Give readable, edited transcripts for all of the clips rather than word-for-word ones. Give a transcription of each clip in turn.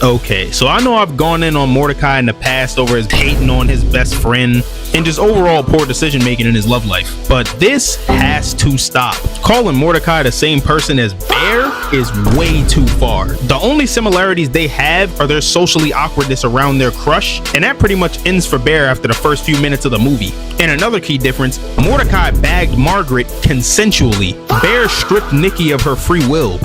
Okay, so I know I've gone in on Mordecai in the past over his hating on his best friend and just overall poor decision making in his love life, but this has to stop. Calling Mordecai the same person as Bear is way too far. The only similarities they have are their socially awkwardness around their crush, and that pretty much ends for Bear after the first few minutes of the movie. And another key difference, Mordecai bagged Margaret consensually. Bear stripped Nikki of her free will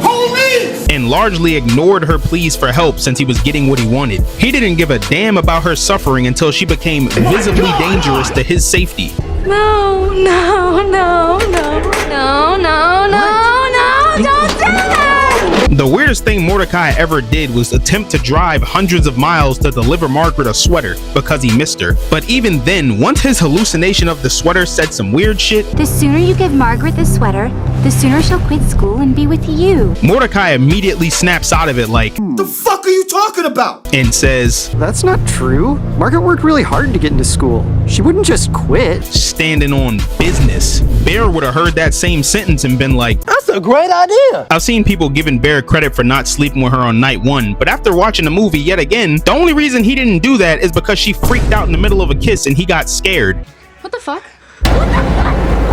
and largely ignored her pleas for help since he was getting what he wanted. He didn't give a damn about her suffering until she became visibly dangerous to his safety. No, no, no, no, no, no, no, no, don't do that! The weirdest thing Mordecai ever did was attempt to drive hundreds of miles to deliver Margaret a sweater because he missed her. But even then, once his hallucination of the sweater said some weird shit, The sooner you give Margaret the sweater, the sooner she'll quit school and be with you. Mordecai immediately snaps out of it like, The fuck are you talking about? and says, That's not true. Margaret worked really hard to get into school. She wouldn't just quit. standing on business. Bear would have heard that same sentence and been like, That's a great idea. I've seen people giving Bear credit for not sleeping with her on night one, but after watching the movie yet again, the only reason he didn't do that is because she freaked out in the middle of a kiss and he got scared. What the fuck?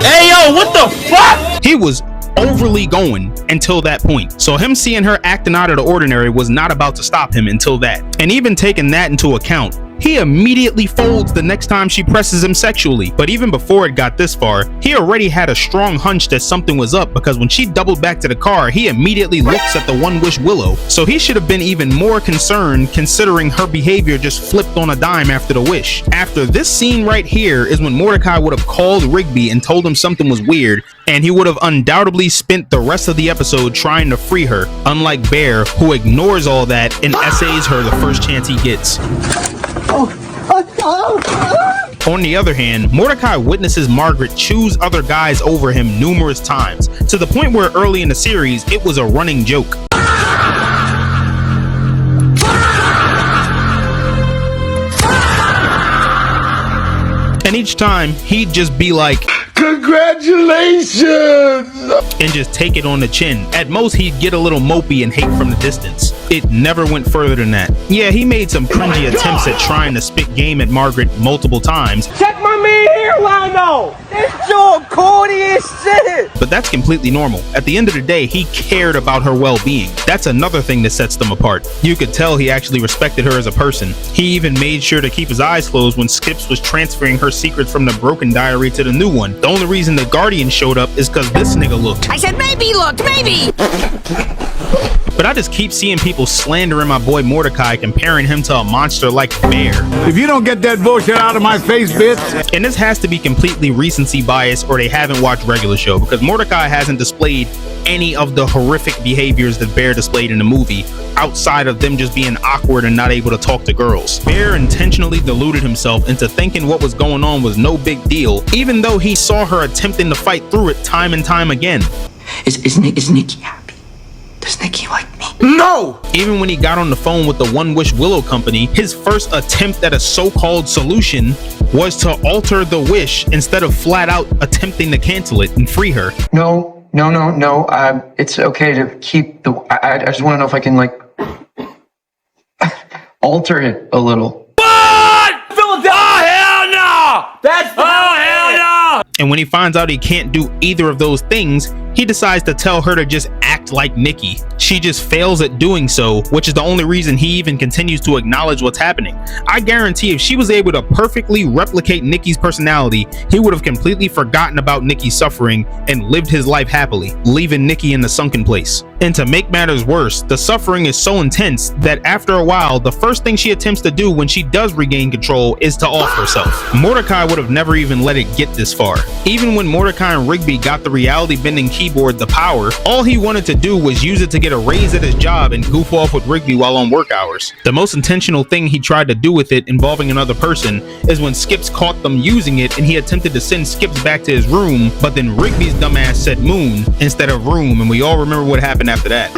Hey yo, what the fuck? He was overly going until that point. So him seeing her acting out of the ordinary was not about to stop him until that. And even taking that into account, he immediately folds the next time she presses him sexually. But even before it got this far, he already had a strong hunch that something was up because when she doubled back to the car, he immediately looks at the One Wish Willow. So he should have been even more concerned considering her behavior just flipped on a dime after the wish. After this scene right here is when Mordecai would have called Rigby and told him something was weird, and he would have undoubtedly spent the rest of the episode trying to free her, unlike Bear, who ignores all that and essays her the first chance he gets. On the other hand, Mordecai witnesses Margaret choose other guys over him numerous times, to the point where early in the series, it was a running joke. And each time, he'd just be like, Congratulations! and just take it on the chin. At most, he'd get a little mopey and hate from the distance. It never went further than that. Yeah, he made some cringy attempts at trying to spit game at Margaret multiple times, Check my man hairline though! This joint corny as shit! but that's completely normal. At the end of the day, he cared about her well-being. That's another thing that sets them apart. You could tell he actually respected her as a person. He even made sure to keep his eyes closed when Skips was transferring her secrets from the broken diary to the new one. The only reason the Guardian showed up is because this nigga looked. I said maybe, look, maybe! But I just keep seeing people slandering my boy Mordecai, comparing him to a monster like Bear. If you don't get that bullshit out of my face, bitch. And this has to be completely recency bias, or they haven't watched regular show, because Mordecai hasn't displayed any of the horrific behaviors that Bear displayed in the movie, outside of them just being awkward and not able to talk to girls. Bear intentionally deluded himself into thinking what was going on was no big deal, even though he saw her attempting to fight through it time and time again. Is Nikki happy? Does Nikki like me? No! Even when he got on the phone with the One Wish Willow Company, his first attempt at a so-called solution was to alter the wish instead of flat out attempting to cancel it and free her. No. It's okay to keep the. I just want to know if I can like alter it a little. Philadelphia! Oh hell no! That's hell no! And when he finds out he can't do either of those things, he decides to tell her to just act like Nikki. She just fails at doing so, which is the only reason he even continues to acknowledge what's happening. I guarantee if she was able to perfectly replicate Nikki's personality, he would have completely forgotten about Nikki's suffering and lived his life happily, leaving Nikki in the sunken place. And to make matters worse, the suffering is so intense that after a while, the first thing she attempts to do when she does regain control is to off herself. Mordecai would have never even let it get this far. Even when Mordecai and Rigby got the reality bending keyboard, the power, all he wanted to do was use it to get a raise at his job and goof off with Rigby while on work hours. The most intentional thing he tried to do with it involving another person is when Skips caught them using it and he attempted to send Skips back to his room, but then Rigby's dumbass said moon instead of room, and we all remember what happened after that.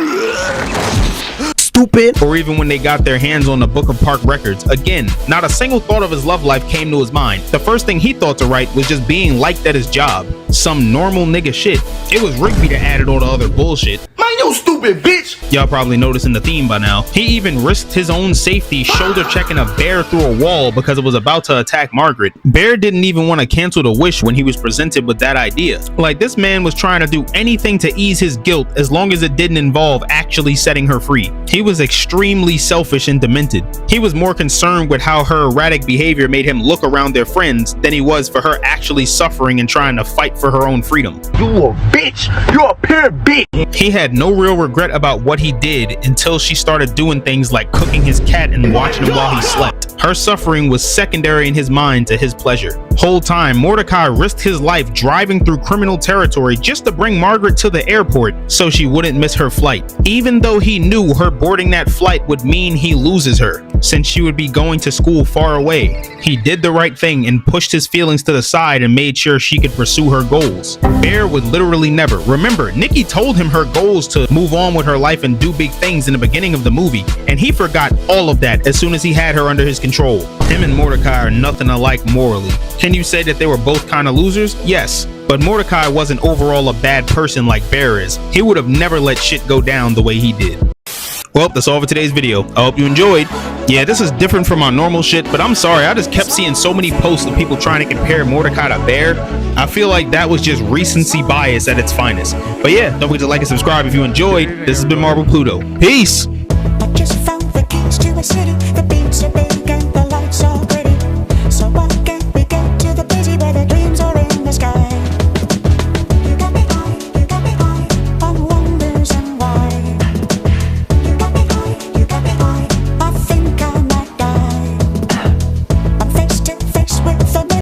Stupid. Or even when they got their hands on the Book of Park records, again, not a single thought of his love life came to his mind. The first thing he thought to write was just being liked at his job. Some normal nigga shit. It was Rigby that added all the other bullshit. Man, you so stupid, bitch. Y'all probably noticing the theme by now. He even risked his own safety shoulder checking a bear through a wall because it was about to attack Margaret. Bear didn't even want to cancel the wish when he was presented with that idea. Like, this man was trying to do anything to ease his guilt as long as it didn't involve actually setting her free. He was extremely selfish and demented. He was more concerned with how her erratic behavior made him look around their friends than he was for her actually suffering and trying to fight for her own freedom. You a bitch. You a pure bitch. He had no real regret about what he did until she started doing things like cooking his cat and watching him while he slept. Her suffering was secondary in his mind to his pleasure. Whole time, Mordecai risked his life driving through criminal territory just to bring Margaret to the airport so she wouldn't miss her flight, even though he knew her boarding that flight would mean he loses her, since she would be going to school far away. He did the right thing and pushed his feelings to the side and made sure she could pursue her goals. Bear would literally never. Remember, Nikki told him her goals to move on with her life and do big things in the beginning of the movie, and he forgot all of that as soon as he had her under his control. Him and Mordecai are nothing alike morally. Can you say that they were both kind of losers? Yes, but Mordecai wasn't overall a bad person like Bear is. He would have never let shit go down the way he did. Well, that's all for today's video. I hope you enjoyed. Yeah, this is different from our normal shit, but I'm sorry, I just kept seeing so many posts of people trying to compare Mordecai to Bear. I feel like that was just recency bias at its finest. But yeah, don't forget to like and subscribe if you enjoyed. This has been MarblePluto. Peace! I just found the keys to a city, the beats are